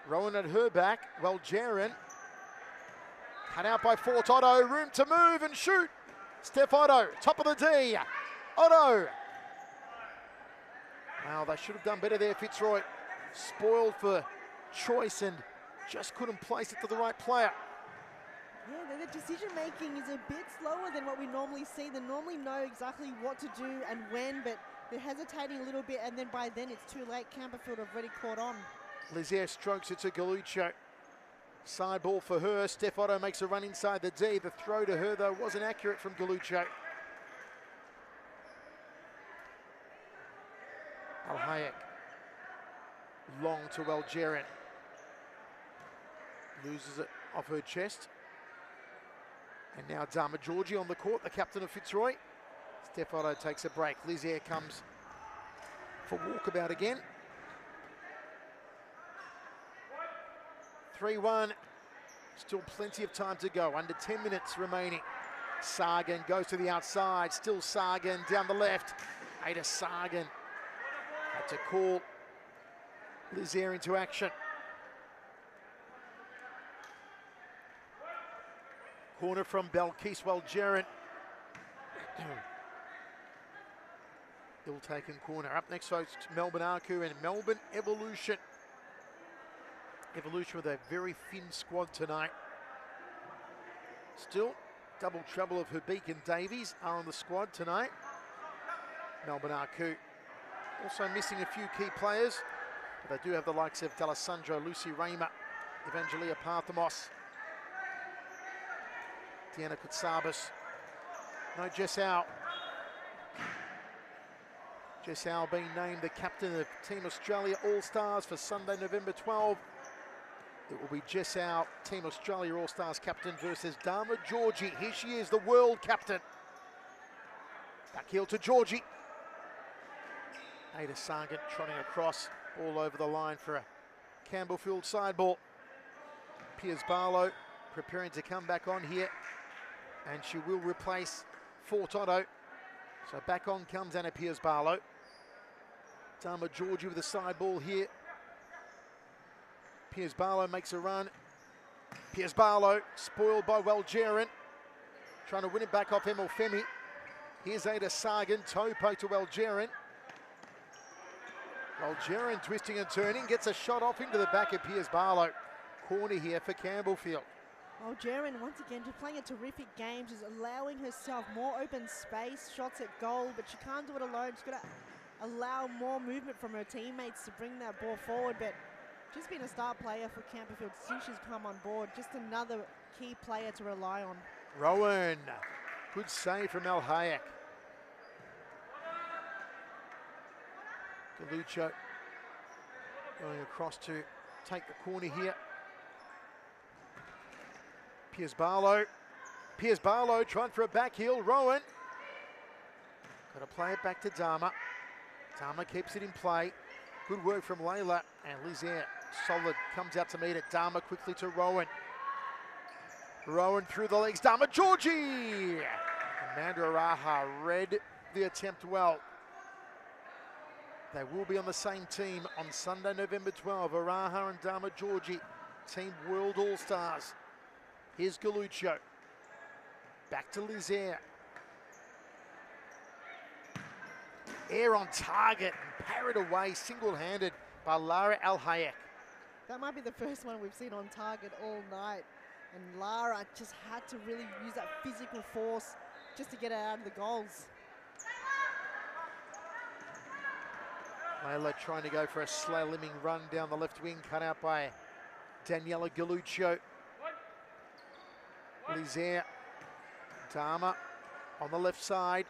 [SPEAKER 1] Rowan at her back. Well, Jaren. Cut out by Fortotto. Room to move and shoot. Steph Otto, top of the D. Otto. Wow, they should have done better there, Fitzroy. Spoiled for choice and just couldn't place it to the right player.
[SPEAKER 2] Yeah, the decision making is a bit slower than what we normally see. They normally know exactly what to do and when, but they're hesitating a little bit, and then by then it's too late. Campbellfield have already caught on. Lizaire
[SPEAKER 1] strokes it to Galuccio. Side ball for her. Steph Otto makes a run inside the D. The throw to her, though, wasn't accurate from Galuccio. Al Hayek. Long to Algerin. Loses it off her chest. And now Dharma Georgie on the court, the captain of Fitzroy. Steph Otto takes a break. Lizaire comes for walkabout again. 3-1. Still plenty of time to go. Under 10 minutes remaining. Sargan goes to the outside. Still Sargan down the left. Ada Sargan had to call Lizaire into action. Corner from Belkis Waljerin. Ill-taken corner. Up next, folks, Melbourne Arcu and Melbourne Evolution. Evolution with a very thin squad tonight. Still, double trouble of Habik and Davies are on the squad tonight. Melbourne Arcu also missing a few key players, but they do have the likes of D'Alessandro, Lucy Raymer, Evangelia Parthamos, Deanna Kutsabis. No Jessau. Jessau being named the captain of Team Australia All-Stars for Sunday, November 12. It will be Jessau, Team Australia All-Stars captain versus Dharma Georgie. Here she is, the world captain. Back heel to Georgie. Ada Sargent trotting across, all over the line for a Campbellfield side ball. Piers Barlow preparing to come back on here, and she will replace Fort Otto. So back on comes Anna Piers Barlow. Dharma Georgie with the side ball here. Piers Barlow makes a run. Piers Barlow spoiled by Waljerin. Trying to win it back off Emil Femi. Here's Ada Sargent, toe poke to Waljerin. Waljerin twisting and turning, gets a shot off into the back of Piers Barlow. Corner here for Campbellfield.
[SPEAKER 2] Waljerin once again just playing a terrific game. She's allowing herself more open space, shots at goal, but she can't do it alone. She's got to allow more movement from her teammates to bring that ball forward, but she's been a star player for Campbellfield since she's come on board. Just another key player to rely on.
[SPEAKER 1] Rowan, good save from Al Hayek. Galucho going across to take the corner here. Piers Barlow. Piers Barlow trying for a back heel. Rowan. Got to play it back to Dharma. Dharma keeps it in play. Good work from Layla, and Lizaire solid comes out to meet it. Dharma quickly to Rowan. Rowan through the legs. Dharma Georgie. Amanda Araha read the attempt well. They will be on the same team on Sunday, November 12. Araha and Dharma Georgie, Team World All-Stars. Here's Galucho. Back to Lizaire. Air on target and parried away single-handed by Lara Al Hayek.
[SPEAKER 2] That might be the first one we've seen on target all night. And Lara just had to really use that physical force just to get it out of the goals.
[SPEAKER 1] Layla trying to go for a slow-limbing run down the left wing, cut out by Daniela Galucho. Lizaire, Dharma on the left side.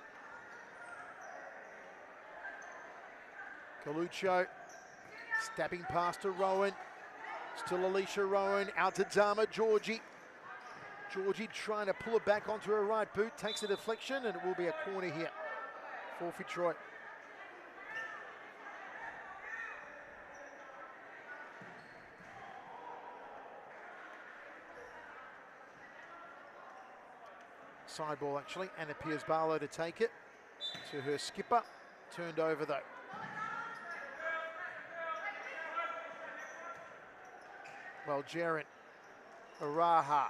[SPEAKER 1] Galucho stabbing past to Rowan. Still Alicia Rowan, out to Dharma Georgie. Georgie trying to pull it back onto her right boot, takes a deflection, and it will be a corner here for Fitzroy. Side ball actually, and it appears Barlow to take it to her skipper. Turned over though. Well, Jarrett, Araha,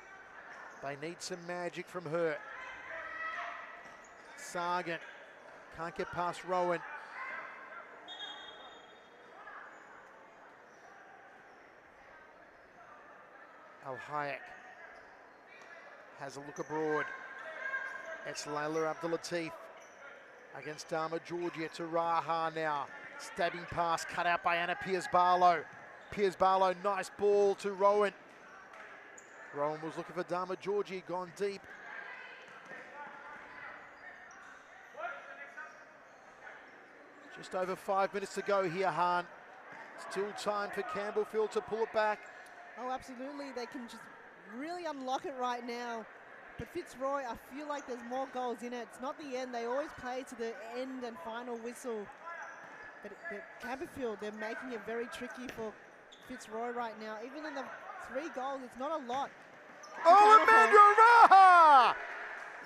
[SPEAKER 1] they need some magic from her. Sargent can't get past Rowan. Al Hayek has a look abroad. It's Layla Abdulatif against Dharma Georgie. It's Araha now. Stabbing pass cut out by Anna Piers Barlow. Piers Barlow, nice ball to Rowan. Rowan was looking for Dharma Georgie, gone deep. Just over 5 minutes to go here, Han. Still time for Campbellfield to pull it back.
[SPEAKER 2] Oh, absolutely. They can just really unlock it right now. But Fitzroy, I feel like there's more goals in it. It's not the end. They always play to the end and final whistle. But Campbellfield, they're making it very tricky for Fitzroy right now. Even in the 3 goals, it's not a lot.
[SPEAKER 1] Oh, Amanda Araha!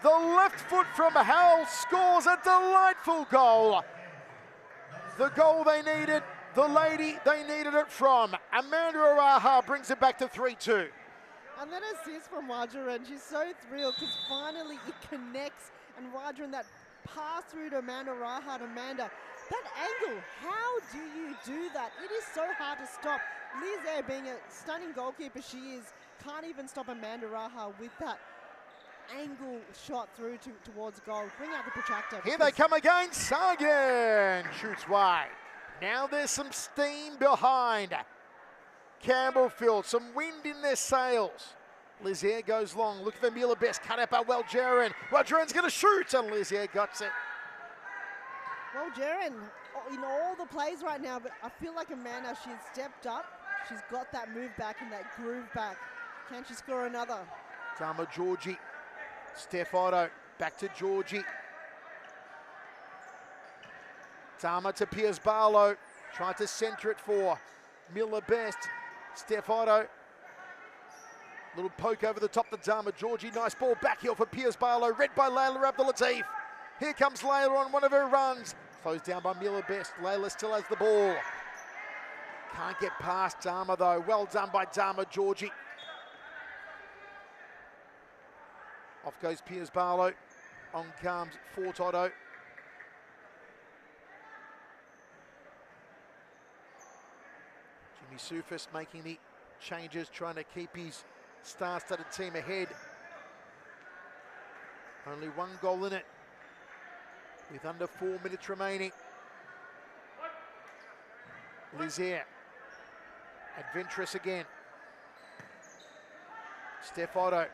[SPEAKER 1] The left foot from Hal scores a delightful goal. The goal they needed, the lady they needed it from. Amanda Araha brings it back to 3-2.
[SPEAKER 2] And that assist from Wadran, she's so thrilled because finally it connects, and Wadran, that pass through to Amanda Raha. Amanda, that angle, how do you do that? It is so hard to stop. Liz Air, being a stunning goalkeeper she is, can't even stop Amanda Raha with that angle shot through towards goal. Bring out the protractor.
[SPEAKER 1] Here they come again. Sargan shoots wide. Now there's some steam behind Campbellfield. Some wind in their sails. Lizier goes long. Look for Mila Best. Cut out by Weljarin. Weljarin's going to shoot, and Lizier got it.
[SPEAKER 2] Weljarin in all the plays right now, but I feel like Amanda, she's stepped up. She's got that move back and that groove back. Can she score another?
[SPEAKER 1] Dama Georgie. Steph Otto. Back to Georgie. Dama to Piers Barlow. Tried to centre it for Miller Best. Steph Otto. Little poke over the top to Dama Georgie. Nice ball back heel for Piers Barlow. Read by Layla Abdulatif. Here comes Layla on one of her runs. Closed down by Miller Best. Layla still has the ball. Can't get past Dama though. Well done by Dama Georgie. Off goes Piers Barlow. On comes Fort Otto. Jimmy Sufis making the changes, trying to keep his star-studded team ahead. Only one goal in it, with under 4 minutes remaining. Lizier, adventurous again. Steph Otto.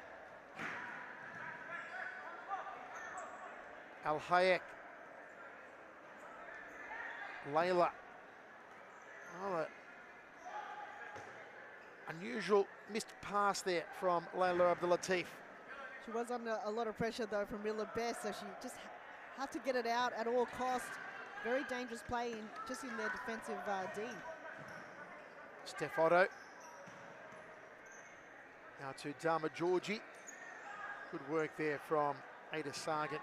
[SPEAKER 1] Al Hayek. Layla. Oh, unusual missed pass there from Layla Abdulatif.
[SPEAKER 2] She was under a lot of pressure though from Miller Best, so she just had to get it out at all costs. Very dangerous play just in their defensive D.
[SPEAKER 1] Steph Otto. Now to Dama Georgie. Good work there from Ada Sargent.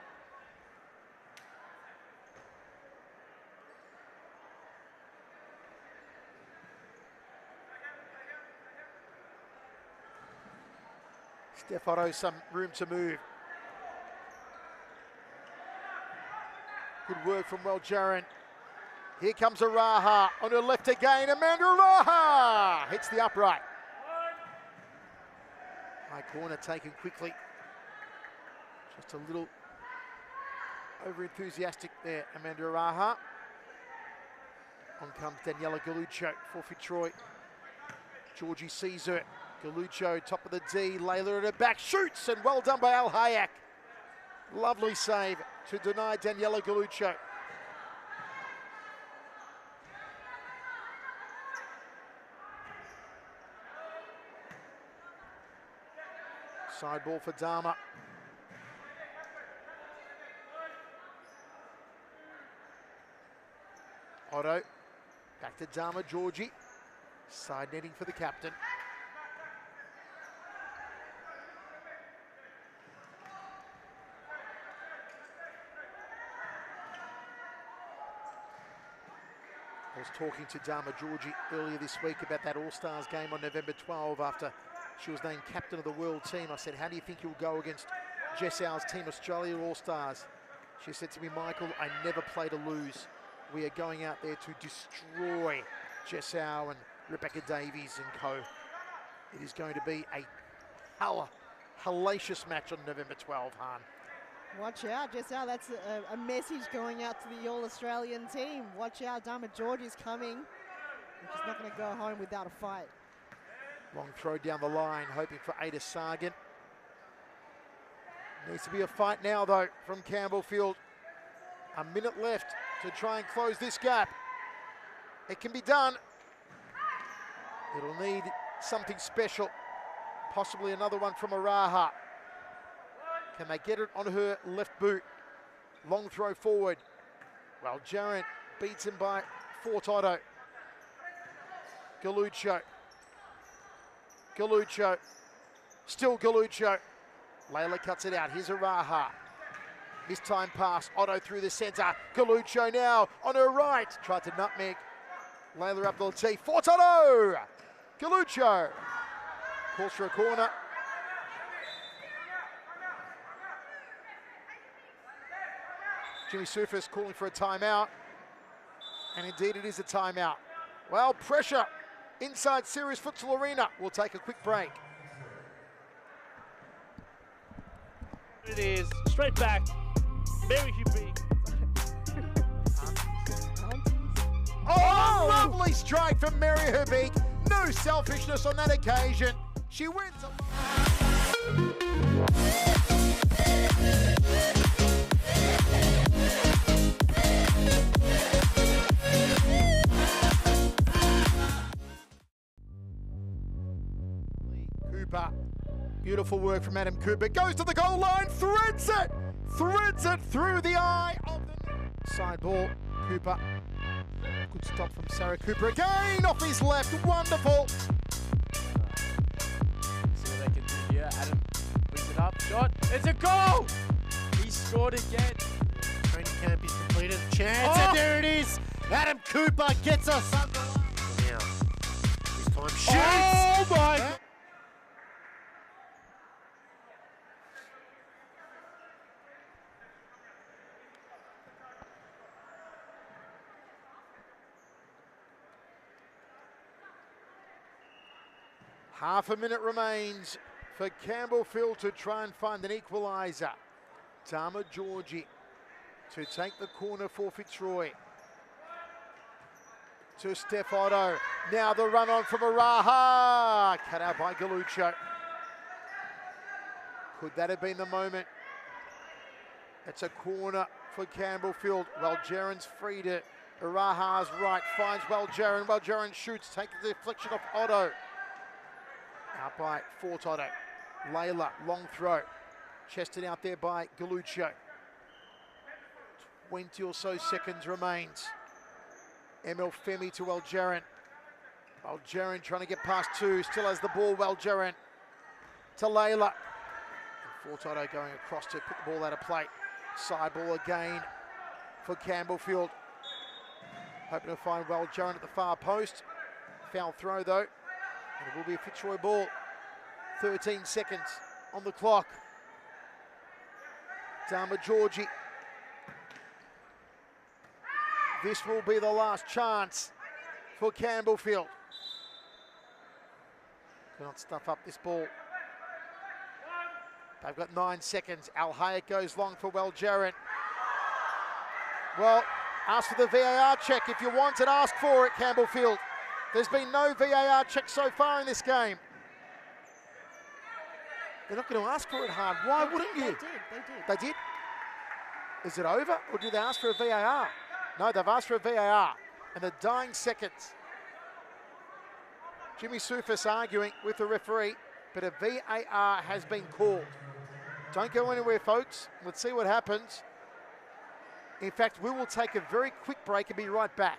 [SPEAKER 1] Steph Otto, some room to move. Good work from Weljarin. Here comes Araha on her left again. Amanda Araha hits the upright. High corner taken quickly. Just a little over-enthusiastic there, Amanda Araha. On comes Daniela Galuccio for Fitzroy. Georgie sees her. Galuccio, top of the D, Layla at her back, shoots, and well done by Al Hayek. Lovely save to deny Daniela Galuccio. Side ball for Dama. Otto, back to Dama Georgie. Side netting for the captain. I was talking to Dama Georgie earlier this week about that All-Stars game on November 12 after she was named captain of the world team. I said, how do you think you'll go against Jessau's Team Australia All-Stars? She said to me, Michael, I never play to lose. We are going out there to destroy Jessau and Rebecca Davies and co. It is going to be a hellacious match on November 12, Han.
[SPEAKER 2] Watch out, Jessau, that's a message going out to the All-Australian team. Watch out, Dama Georgie's coming. She's not going to go home without a fight.
[SPEAKER 1] Long throw down the line, hoping for Ada Sargent. Needs to be a fight now, though, from Campbellfield. A minute left to try and close this gap. It can be done. It'll need something special. Possibly another one from Araha. Can they get it on her left boot? Long throw forward. Well, Jarrett beats him by Fort Otto. Galuccio. Galuccio. Still Galuccio. Layla cuts it out. Here's Araha. This time pass. Otto through the centre. Galuccio now on her right. Tried to nutmeg. Layla Abdulatif. Fort Otto. Galuccio. Calls for a corner. Jimmy Sufis calling for a timeout. And indeed it is a timeout. Well, pressure inside Series Futsal Arena. We'll take a quick break.
[SPEAKER 4] It is straight back. Mary Hubie.
[SPEAKER 1] Oh, lovely strike from Mary Herbeek. No selfishness on that occasion. She wins. Cooper. Beautiful work from Adam Cooper. Goes to the goal line, threads it through the eye of the side ball. Cooper. Good stop from Sarah Cooper again off his left. Wonderful.
[SPEAKER 5] See what they can do here. Adam brings it up. Shot. It's a goal. He scored again.
[SPEAKER 3] Training camp is completed. Chance, and there it is. Adam Cooper gets us under the line. Now, this time shoots.
[SPEAKER 4] Oh my!
[SPEAKER 1] Half a minute remains for Campbellfield to try and find an equaliser. Tama Georgie to take the corner for Fitzroy. To Steph Otto. Now the run on from Araha. Cut out by Galuccio. Could that have been the moment? It's a corner for Campbellfield. Waljeran's free to Araha's right. Finds Waljeran. Waljeran shoots. Takes the deflection off Otto. Out by Fort Otto. Layla, long throw. Chested out there by Galuccio. 20 or so seconds remains. Emil Femi to Waljeran. Waljeran trying to get past two. Still has the ball. Waljeran to Layla. And Fort Otto going across to put the ball out of play. Side ball again for Campbellfield. Hoping to find Waljeran at the far post. Foul throw though. And it will be a Fitzroy ball. 13 seconds on the clock. Dama Georgie. This will be the last chance for Campbellfield. Cannot stuff up this ball. They've got 9 seconds. Al Hayek goes long for Waljeran. Well, ask for the VAR check. If you want it, ask for it, Campbellfield. There's been no VAR check so far in this game. They're not going to ask for it hard. Why wouldn't you?
[SPEAKER 2] They did.
[SPEAKER 1] They did? Is it over, or did they ask for a VAR? No, they've asked for a VAR. And the dying seconds. Jimmy Sufis arguing with the referee, but a VAR has been called. Don't go anywhere, folks. Let's see what happens. In fact, we will take a very quick break and be right back.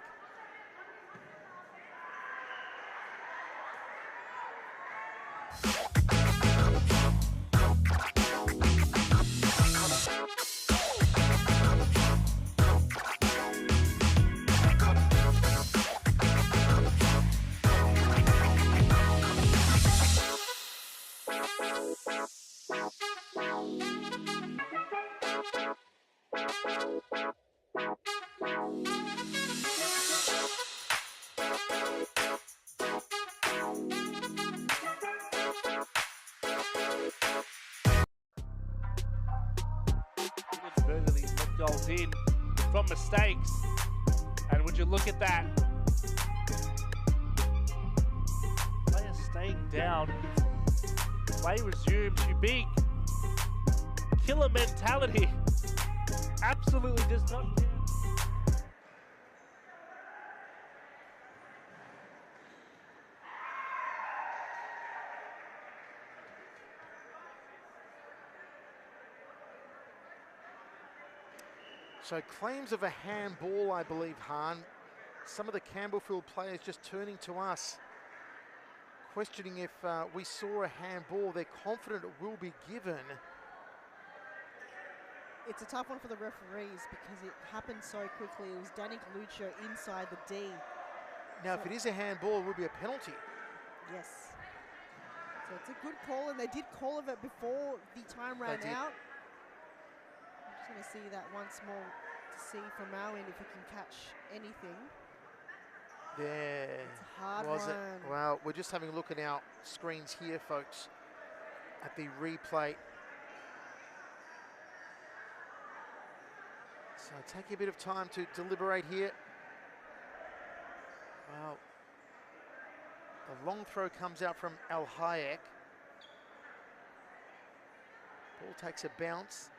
[SPEAKER 4] Inadvertently let goals in from mistakes. And would you look at that? Player staying down. Play resumes. You big killer mentality. Absolutely does not care.
[SPEAKER 1] So claims of a handball, I believe, Han. Some of the Campbellfield players just turning to us, questioning if we saw a handball. They're confident it will be given.
[SPEAKER 2] It's a tough one for the referees because it happened so quickly. It was Danny Galuccio inside the D.
[SPEAKER 1] Now, if it is a handball, it will be a penalty.
[SPEAKER 2] Yes. So it's a good call, and they did call of it before the time ran
[SPEAKER 1] They did.
[SPEAKER 2] out. I'm just going to see that once more. to see from our end if we can catch anything.
[SPEAKER 1] There.
[SPEAKER 2] It's a hard
[SPEAKER 1] Was
[SPEAKER 2] one.
[SPEAKER 1] it? Well, we're just having a look at our screens here, folks, at the replay. So taking a bit of time to deliberate here. Well, the long throw comes out from Al Hayek. Ball takes a bounce.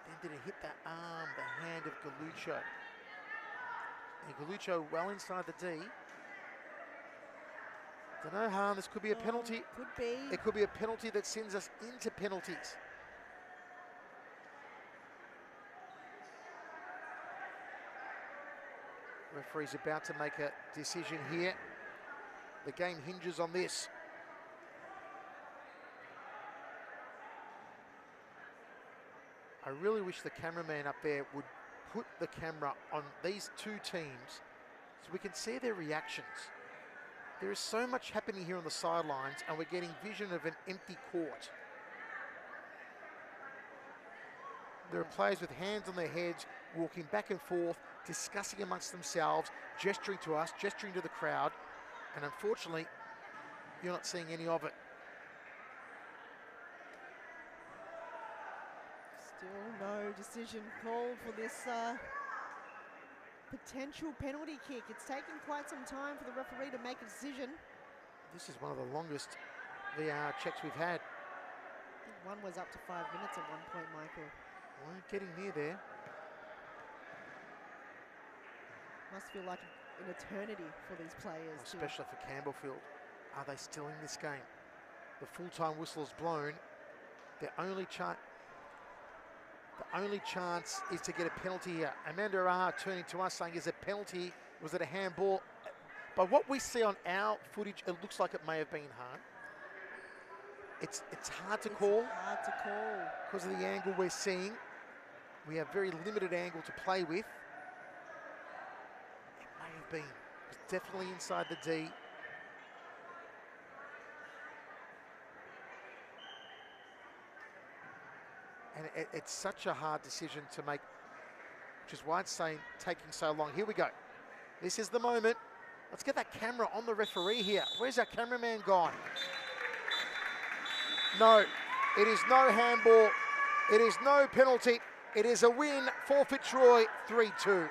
[SPEAKER 1] Then did it hit the arm, the hand of Galucho? And Galucho well inside the D. Don't know, Han, this could be a penalty.
[SPEAKER 2] Could be.
[SPEAKER 1] It could be a penalty that sends us into penalties. Referee's about to make a decision here. The game hinges on this. I really wish the cameraman up there would put the camera on these two teams so we can see their reactions. There is so much happening here on the sidelines and we're getting vision of an empty court. There are players with hands on their heads, walking back and forth, discussing amongst themselves, gesturing to us, gesturing to the crowd, and unfortunately, you're not seeing any of it.
[SPEAKER 2] Still no decision called for this potential penalty kick. It's taken quite some time for the referee to make a decision.
[SPEAKER 1] This is one of the longest VAR checks we've had.
[SPEAKER 2] I think one was up to 5 minutes at one point, Michael.
[SPEAKER 1] Well, getting near there.
[SPEAKER 2] Must feel like an eternity for these players.
[SPEAKER 1] Especially for Campbellfield. Are they still in this game? The full-time whistle is blown. Their only chance is to get a penalty here. Amanda Araha turning to us saying, is it a penalty? Was it a handball? By what we see on our footage, it looks like it may have been hard. It's hard to call.
[SPEAKER 2] Hard to call.
[SPEAKER 1] Because of the angle we're seeing. We have very limited angle to play with. It may have been. It was definitely inside the D. And it's such a hard decision to make, which is why it's taking so long. Here we go. This is the moment. Let's get that camera on the referee here. Where's our cameraman gone? No, it is no handball. It is no penalty. It is a win for Fitzroy, 3-2.